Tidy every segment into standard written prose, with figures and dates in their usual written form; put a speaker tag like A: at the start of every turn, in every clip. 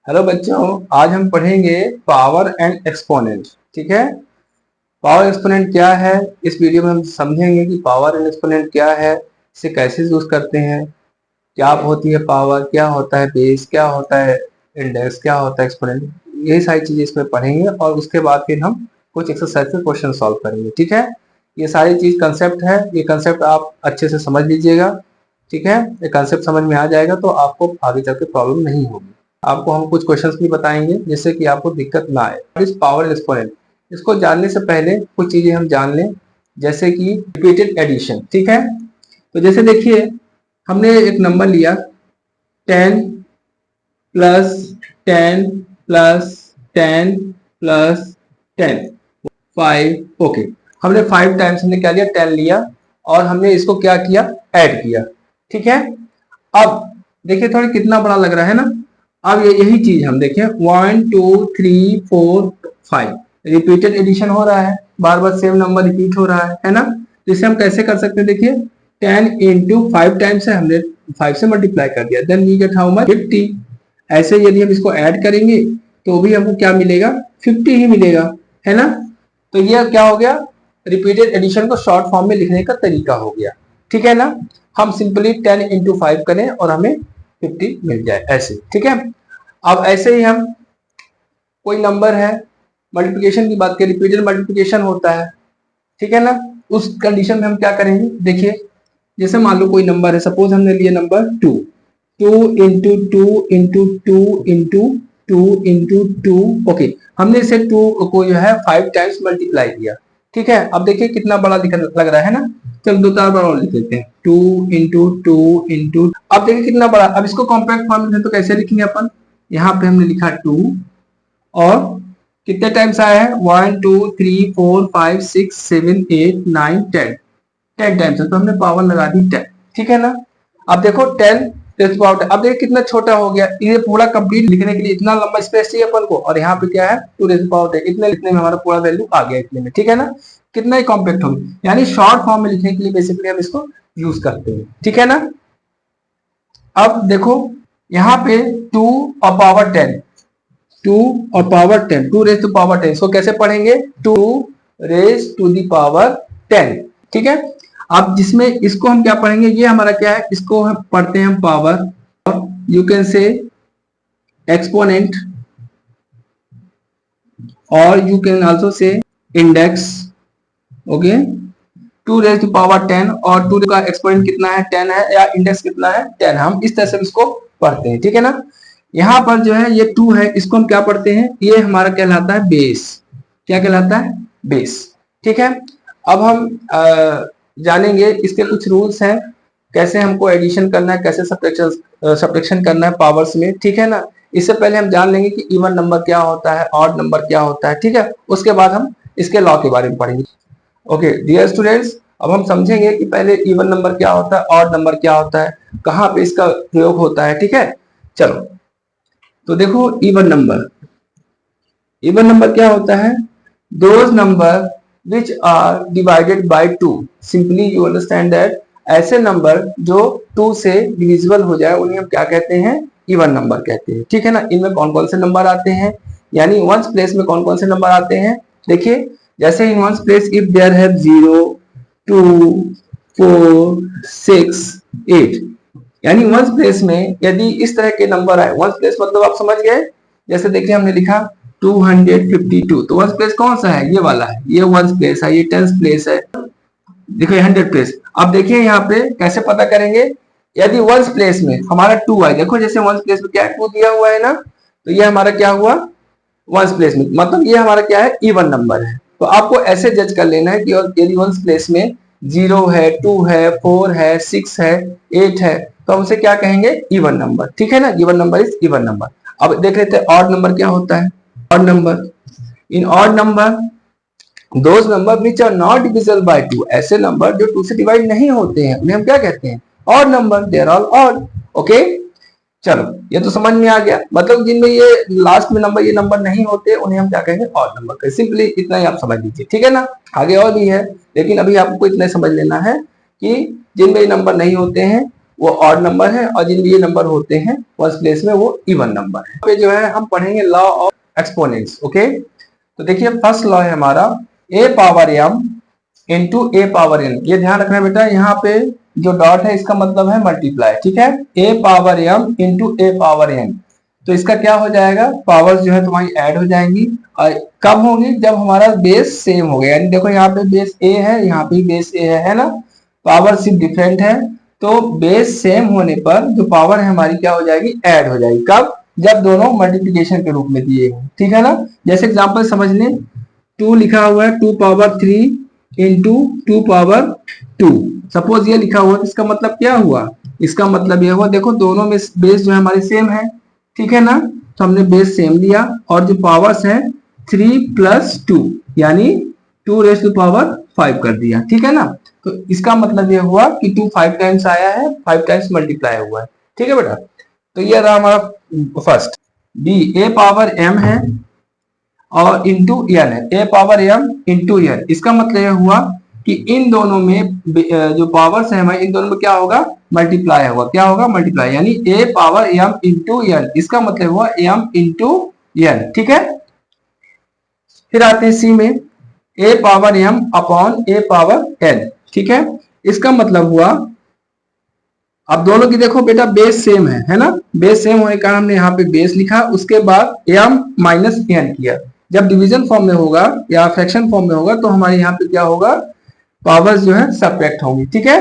A: Hello बच्चों, आज हम पढ़ेंगे पावर एंड एक्सपोनेंट। ठीक है। पावर एक्सपोनेंट क्या है, इस वीडियो में हम समझेंगे कि पावर एंड एक्सपोनेंट क्या है, इसे कैसे यूज करते हैं, क्या होती है पावर, क्या होता है बेस, क्या होता है इंडेक्स, क्या होता है एक्सपोनेंट। यही सारी चीजें इसमें पढ़ेंगे और उसके बाद फिर हम कुछ एक्सरसाइज के क्वेश्चन सॉल्व करेंगे। ठीक है। ये सारी चीज कंसेप्ट है, ये कंसेप्ट आप अच्छे से समझ लीजिएगा। ठीक है। ये कंसेप्ट समझ में आ जाएगा तो आपको आगे चल के प्रॉब्लम नहीं होगी। आपको हम कुछ क्वेश्चंस भी बताएंगे जिससे कि आपको दिक्कत ना आए। इस पावर एक्सपोनेंट, इसको जानने से पहले कुछ चीजें हम जान लें, जैसे कि रिपीटेड एडिशन। ठीक है। तो जैसे देखिए, हमने एक नंबर लिया 10 प्लस 10 प्लस 10 प्लस 10 5। ओके, हमने 5 टाइम्स हमने क्या लिया, 10 लिया और हमने इसको क्या किया, ऐड किया। ठीक है। अब देखिए थोड़ा कितना बड़ा लग रहा है ना। अब यही चीज हम देखें 1 2 3 4 5 रिपीटेड एडिशन हो रहा है, बार बार सेम नंबर रिपीट हो रहा है ना। तो इसे हम कैसे कर सकते हैं, देखिए 10 इंटू 5 टाइम्स है, हमने 5 से मल्टीप्लाई कर दिया, then we get how much 50। ऐसे यदि हम इसको ऐड करेंगे तो भी हमको क्या मिलेगा, 50 ही मिलेगा, है ना। तो ये क्या हो गया, रिपीटेड एडिशन को शॉर्ट फॉर्म में लिखने का तरीका हो गया। ठीक है ना। हम सिंपली 10 इंटू 5 करें और हमें 50 मिल जाए ऐसे। ठीक है। अब ऐसे ही हम कोई नंबर है, मल्टीप्लिकेशन की बात करें, रिपीटेड मल्टीप्लिकेशन होता है। ठीक है ना। उस कंडीशन में हम क्या करेंगे, देखिए जैसे मान लो कोई नंबर है, सपोज हमने लिया number 2, 2 into 2 into 2 into 2 into 2। Okay, हमने इसे 2 को जो है 5 टाइम्स मल्टीप्लाई किया। ठीक है। अब देखिए कितना बड़ा लग रहा है ना। चलो दो चार बार और लिख लेते हैं, 2 इंटू 2 इंटू। अब देखिए कितना बड़ा। अब इसको कॉम्पैक्ट फॉर्म में तो कैसे लिखेंगे अपन, यहाँ पे हमने लिखा 2 और कितने टाइम्स आया है, 1 2 3 4 5 6 7 8 9 10 टाइम्स है, तो हमने पावर लगा दी 10। ठीक है ना। अब देखो 10 अब देखिए कितना छोटा हो गया, ये पूरा कंप्लीट लिखने के लिए इतना लंबा स्पेस चाहिए अपन को, और यहाँ पे क्या है 2 इतने लिखने में हमारा पूरा वैल्यू आ गया इतने में। ठीक है ना। कितना ही कॉम्पैक्ट हो गया, यानी शॉर्ट फॉर्म में लिखने के लिए बेसिकली हम इसको यूज करते हैं। ठीक है ना। अब देखो यहाँ पे 2 और पावर 10, 2 और पावर 10, 2 रेज टू पावर 10, इसको कैसे पढ़ेंगे, 2 रेज टू दी पावर 10। ठीक है। अब जिसमें इसको हम क्या पढ़ेंगे, ये हमारा क्या है, इसको हम पढ़ते हैं हम power, you can say exponent और you can also say index. Okay, 2 raise to power 10 और 2 का एक्सपोनेंट कितना है, 10 है, या इंडेक्स कितना है, 10। हम इस तरह से इसको पढ़ते हैं। ठीक है ना। यहाँ पर जो है ये 2 है, इसको हम क्या पढ़ते हैं, ये हमारा कहलाता है बेस। क्या कहलाता है, बेस। ठीक है। अब हम जानेंगे इसके कुछ रूल्स हैं, कैसे हमको एडिशन करना है, कैसे सब्ट्रैक्शन करना है पावर्स में। ठीक है ना। इससे पहले हम जान लेंगे कि इवन नंबर क्या होता है, ऑड नंबर क्या होता है। ठीक है। उसके बाद हम इसके लॉ के बारे में पढ़ेंगे। ओके डियर स्टूडेंट्स, अब हम समझेंगे कि पहले इवन नंबर क्या होता है, ऑड नंबर क्या होता है, कहाँ पे इसका प्रयोग होता है। ठीक है। चलो तो देखो इवन नंबर क्या होता है, those number which are divided by 2। Simply you understand that, ऐसे नंबर जो 2 से डिविजिबल हो जाए उन्हें हम क्या कहते हैं, इवन नंबर कहते हैं। ठीक है ना। इनमें कौन कौन से नंबर आते हैं, यानी वंस प्लेस में कौन कौन से नंबर आते हैं। देखिए जैसे in ones place if there have 0 2 4 6 8, यानी वंस प्लेस में यदि इस तरह के नंबर आए, वंस प्लेस मतलब आप समझ गए। जैसे देखिए हमने लिखा 252, तो वंस प्लेस कौन सा है, ये वाला है, ये वंस प्लेस है, ये टेंस प्लेस है। देखो 100 प्लेस। अब देखिए यहाँ पे कैसे पता करेंगे, यदि वंस प्लेस में हमारा 2 है, देखो जैसे वंस प्लेस में क्या 2 दिया हुआ है ना, तो ये हमारा क्या हुआ, वंस प्लेस में, मतलब ये हमारा क्या है, इवन नंबर है। तो आपको ऐसे जज कर लेना है कि यदि वंस प्लेस में 0 है, 2 है, 4 है, 6 है, 8 है, तो हम उसे क्या कहेंगे, इवन नंबर। ठीक है ना। Even number is even number. अब देख लेते हैं ऑड नंबर क्या होता है। Odd number, in odd number those number which are not divisible by 2, ऐसे नंबर जो 2 से डिवाइड नहीं होते हैं उन्हें हम क्या कहते हैं, odd number, they are all odd. Okay, चलो ये तो समझ में आ गया, मतलब जिनमें ये लास्ट में नंबर, ये नंबर नहीं होते उन्हें हम क्या कहेंगे, ऑड नंबर कहेंगे। सिंपली इतना ही आप समझ लीजिए। ठीक है ना। आगे और भी है, लेकिन अभी आपको इतना समझ लेना है कि जिनमें नंबर नहीं होते हैं वो ऑड नंबर है, और जिन ये नंबर होते हैं वंस प्लेस में वो इवन नंबर है। पे जो है हम पढ़ेंगे लॉ ऑफ एक्सपोनेंट्स। ओके, तो देखिए फर्स्ट लॉ है हमारा a power m into A power n। ये ध्यान रखना बेटा, यहाँ पे जो डॉट है इसका मतलब है मल्टीप्लाई, ठीक है। a power m into A power n, तो इसका क्या हो जाएगा, पावर्स जो है तुम्हारी ऐड हो जाएंगी। और कब होगी, जब हमारा बेस सेम हो गया, यानी देखो यहाँ पे बेस a है, यहाँ पे बेस a है ना, पावर सिर्फ डिफरेंट है। तो बेस सेम होने पर जो पावर है हमारी क्या हो जाएगी, ऐड हो जाएगी। कब, जब दोनों मल्टीप्लिकेशन के रूप में दिए हैं, ठीक है ना। जैसे एग्जांपल समझ लें, 2 लिखा हुआ है 2 पावर 3 इंटू 2 पावर 2, सपोज ये लिखा हुआ है, इसका मतलब क्या हुआ, इसका मतलब ये हुआ, देखो दोनों में बेस जो है हमारे सेम है, ठीक है ना। तो हमने बेस सेम लिया और जो पावर्स है 3 प्लस 2 यानी 2 रेज़ टू पावर 5 कर दिया, ठीक है ना। तो इसका मतलब ये हुआ कि 2 5 टाइम्स आया है, 5 टाइम्स मल्टीप्लाई हुआ है, ठीक है बेटा। तो ये रहा हमारा फर्स्ट। बी ए पावर m है और इंटू n है, ए पावर m इंटू n। इसका मतलब यह हुआ कि इन दोनों में जो पावर्स है हमारे, इन दोनों में क्या होगा, मल्टीप्लाई होगा। क्या होगा, मल्टीप्लाई, यानी a power m into n। इसका मतलब हुआ m इंटू n, ठीक है। फिर आते हैं सी में, a power m upon a power n, ठीक है। इसका मतलब हुआ, अब दोनों की देखो बेटा बेस सेम है ना। बेस सेम होने के कारण हमने यहाँ पे बेस लिखा, उसके बाद m माइनस n किया। जब डिवीजन फॉर्म में होगा या फ्रैक्शन फॉर्म में होगा तो हमारे यहाँ पे क्या होगा, पावर्स जो है सब्ट्रैक्ट होंगी, ठीक है।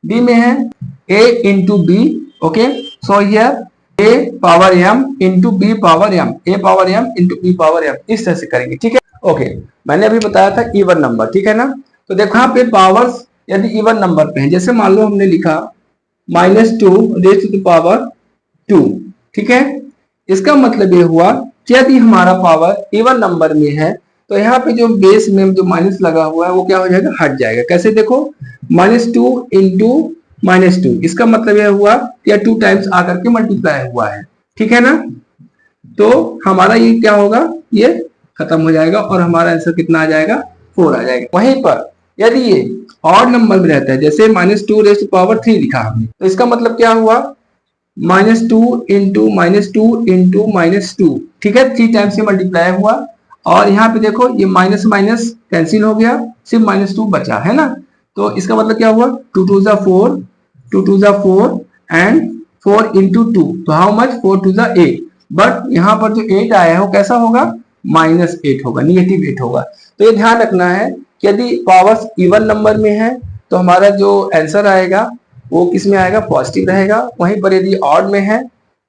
A: बी में है a into b, okay, so here a power m into b power m, a power m into b power m, इस तरह से करेंगे, ठीक है। ओके, मैंने अभी बताया था इवन नंबर, ठीक है ना। तो देखो यहाँ पे पावर्स यदि इवन नंबर पे है, जैसे मान लो हमने लिखा -2 रेज़ टू द पावर 2, ठीक है। इसका मतलब ये हुआ कि यदि हमारा पावर इवन नंबर में है तो यहाँ पे जो बेस में जो माइनस लगा हुआ है वो क्या हो जाएगा, हट जाएगा। कैसे, देखो -2 इंटू -2, इसका मतलब यह हुआ कि 2 टाइम्स आकर के मल्टीप्लाई हुआ है, ठीक है ना। तो हमारा ये क्या होगा, ये खत्म हो जाएगा और हमारा आंसर कितना आ जाएगा, 4 आ जाएगा। वहीं पर यदि ये ऑड नंबर में रहता है, जैसे -2 रेज़ टू पावर 3 लिखा हमने, तो इसका मतलब क्या हुआ, -2 इंटू -2 इंटू -2, ठीक है, 3 टाइम्स से मल्टीप्लाई हुआ। और यहाँ पे देखो ये माइनस माइनस कैंसिल हो गया, सिर्फ -2 बचा है ना। तो इसका मतलब क्या हुआ, 2 2 जा 4, 2 2 जा 4 एंड 4 इंटू 2, तो हाउ मच, 4 2 जा 8। बट यहाँ पर जो 8 आया है वो कैसा होगा, -8 होगा, निगेटिव 8 होगा। तो ये ध्यान रखना है कि यदि पावर्स इवन नंबर में है तो हमारा जो आंसर आएगा वो किस में आएगा, पॉजिटिव रहेगा। वहीं पर यदि ऑड में है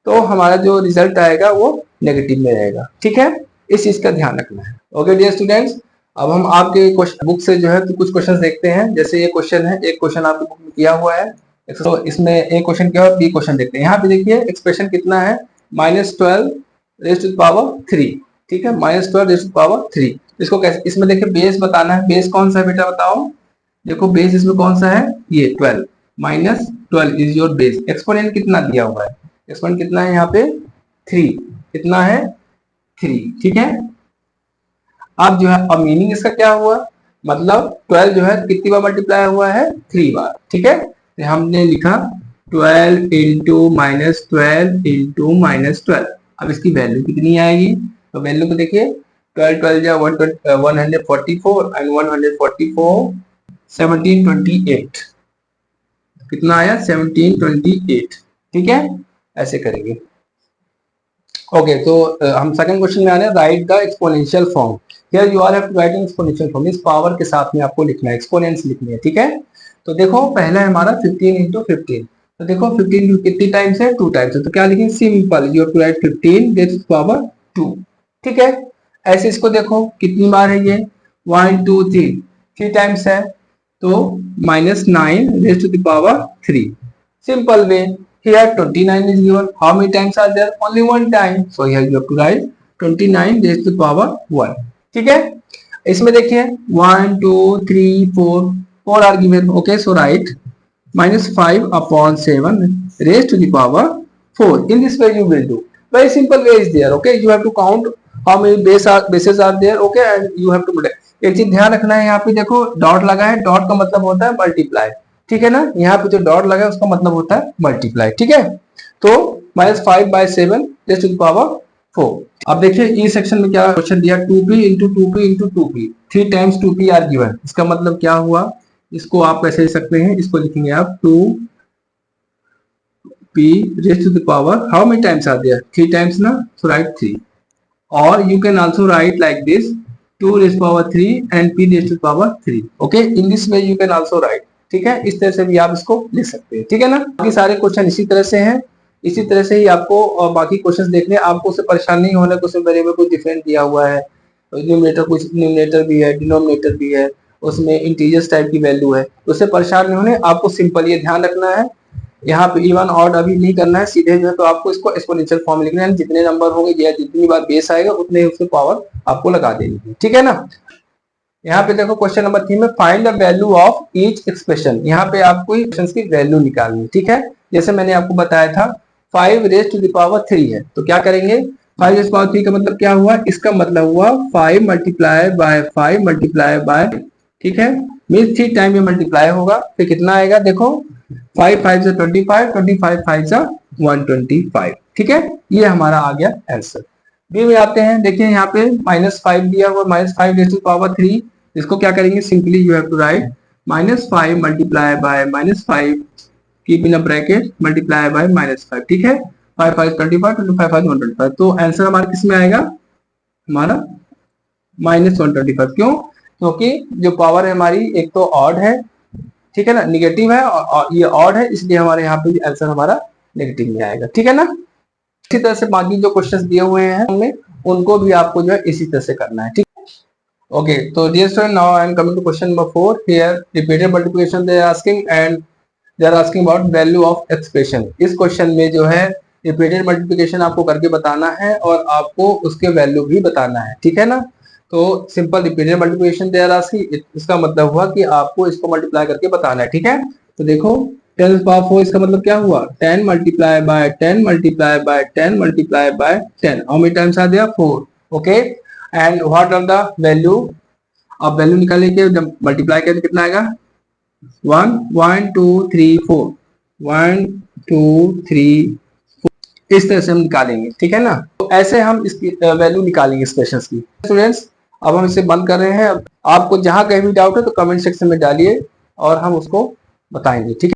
A: तो हमारा जो रिजल्ट आएगा वो नेगेटिव में रहेगा, ठीक है। इस चीज का ध्यान रखना है। ओके डियर स्टूडेंट्स, अब हम आपके बुक से जो है तो कुछ क्वेश्चन देखते हैं। जैसे ये क्वेश्चन है, एक क्वेश्चन आपकी बुक में किया हुआ है, तो इसमें एक क्वेश्चन क्या है, बी क्वेश्चन देखते हैं। यहाँ पे देखिए एक्सप्रेशन कितना है, -12 रेज़ टू पावर 3, ठीक है, -12 रेज़ टू पावर 3। इसको कैसे, इसमें देखिए बेस बताना है, बेस कौन सा है बेटा बताओ। देखो बेस इसमें कौन सा है, ये 12, -12 इज योर बेस। एक्सपोनेंट कितना दिया हुआ है, एक्सपोनेंट कितना है यहाँ पे 3, कितना है 3, ठीक है। अब जो है, अब मीनिंग इसका क्या हुआ, मतलब 12 जो है कितनी बार मल्टीप्लाई हुआ है, 3 बार, ठीक है। तो हमने लिखा 12 इंटू -12 इंटू -12। अब इसकी वैल्यू कितनी आएगी, तो वैल्यू को देखिए, 12 12 जा 144 एंड 144 1728, कितना आया 1728, ठीक है। ऐसे करेंगे। ओके, तो हम सेकंड क्वेश्चन में आ रहे हैं, write the exponential form. Here you are have to write an exponential form, इस पावर के साथ में आपको लिखना है, एक्सपोनेंट्स लिखनी है, ठीक है। तो देखो पहला है हमारा 15 इंटू 15, तो देखो 15 कितनी टाइम्स है, 2 टाइम्स है, तो क्या लिखेंगे, simple you have to write 15 raise to power 2, ठीक है। ऐसे इसको देखो कितनी बार है ये, 1 2 3 टाइम्स है, तो -9 raise to the power 3। Simple way, here 29 is given, how many times are there, only one time, so here you have to write 29 raised to the power 1, ठीक है। इसमें देखिए 1 2 3 4 are given, okay, so write -5 upon 7 raised to the power 4. In this way you will do, very simple way is there, okay, you have to count how many bases are there, okay, and you have to multiply। एक चीज ध्यान रखना है, यहाँ पे देखो dot लगा है, डॉट का मतलब होता है मल्टीप्लाई, ठीक है ना। यहाँ पे जो डॉट लगा है उसका मतलब होता है मल्टीप्लाई, ठीक है। तो -5/7 रेज़ टू द पावर 4। अब देखिए ई सेक्शन में क्या क्वेश्चन दिया, 2p into 2p into 2p 3 times 2p are given. इसका मतलब क्या हुआ, इसको आप कैसे लिख सकते हैं, इसको लिखेंगे आप 2p raise to the power, how many times are there, 3 times ना, सो राइट 3। और you can also write like this 2 raised to power 3 and p raised to power 3। okay, in this way you can also write, ठीक है। इस तरह से भी आप इसको लिख सकते हैं, ठीक है ना। बाकी सारे क्वेश्चन इसी तरह से हैं, इसी तरह से ही आपको और बाकी क्वेश्चन देखने, आपको उससे परेशान नहीं होना। कुछ वेरिएबल कुछ डिफरेंट दिया हुआ है, न्यूमरेटर कुछ न्यूमरेटर भी है, डिनोमिनेटर भी है, उसमें इंटीजर्स टाइप की वैल्यू है, उससे परेशान नहीं होने। आपको सिंपल ये ध्यान रखना है, यहाँ पे इवन ऑड अभी नहीं करना है, सीधे जो है तो आपको इसको एक्सपोनेंशियल फॉर्म लिखना है। जितने नंबर होंगे या जितनी बार बेस आएगा उतने उसके पावर आपको लगा देनी है, ठीक है ना। यहाँ पे देखो क्वेश्चन नंबर 3 में find the value of each expression. यहाँ पे आपको एक्सप्रेशन की वैल्यू निकालनी है, ठीक है। जैसे मैंने आपको बताया था 5 रेज़ टू द पावर 3 है, तो क्या करेंगे, 5 रेज़ टू द पावर 3 का मतलब क्या हुआ, इसका मतलब हुआ 5 मल्टीप्लाई बाय 5 मल्टीप्लाई बाय, ठीक है, मीन्स 3 टाइम में मल्टीप्लाई होगा। फिर कितना आएगा, देखो 5 5 से 25, 25 5 से 125, ठीक है। ये हमारा आ गया आंसर। बी में आते हैं, देखिए यहाँ पे -5 दिया हुआ, -5 रेज़ टू पावर 3। इसको क्या करेंगे, simply you have to write -5 multiply by -5 keep in a bracket multiply by -5, ठीक है। 5 5 25, 25 5 125। तो आंसर हमारा किस में आएगा, हमारा -125। क्यों, क्योंकि जो पावर है हमारी एक तो ऑड है, ठीक है ना, निगेटिव है, और ये ऑड है, इसलिए हमारे यहाँ पे आंसर हमारा नेगेटिव में आएगा, ठीक है ना। इसी तरह से बाकी जो क्वेश्चंस दिए हुए हैं हमने, उनको भी आपको जो है इसी तरह से करना है, ठीक। ओके, तो dear student, now I am coming to question number 4। Here repeated multiplication they are asking and they are asking about value of expression. इस क्वेश्चन में जो है रिपीटेड मल्टीप्लिकेशन आपको करके बताना है और आपको उसके वैल्यू भी बताना है, ठीक है ना। तो simple repeated multiplication they are asking, इसका मतलब हुआ कि आपको इसको मल्टीप्लाई करके बताना है, ठीक है। तो देखो 10 टू पावर 4, इसका मतलब क्या हुआ, 10 multiply by 10 multiply by 10 multiply by 10, how many times are there, 4। Okay, and what are the value, अब वैल्यू निकालने के जब मल्टीप्लाई करें कितना आएगा, 1 1 2 3 4, 1 2 3 4, इस तरह से हम निकालेंगे, ठीक है ना। तो ऐसे हम इसकी वैल्यू निकालेंगे एक्सप्रेशंस की। स्टूडेंट्स, अब हम इसे बंद कर रहे हैं। आपको जहां कहीं भी डाउट है तो कमेंट सेक्शन में डालिए और हम उसको बताएंगे, ठीक है।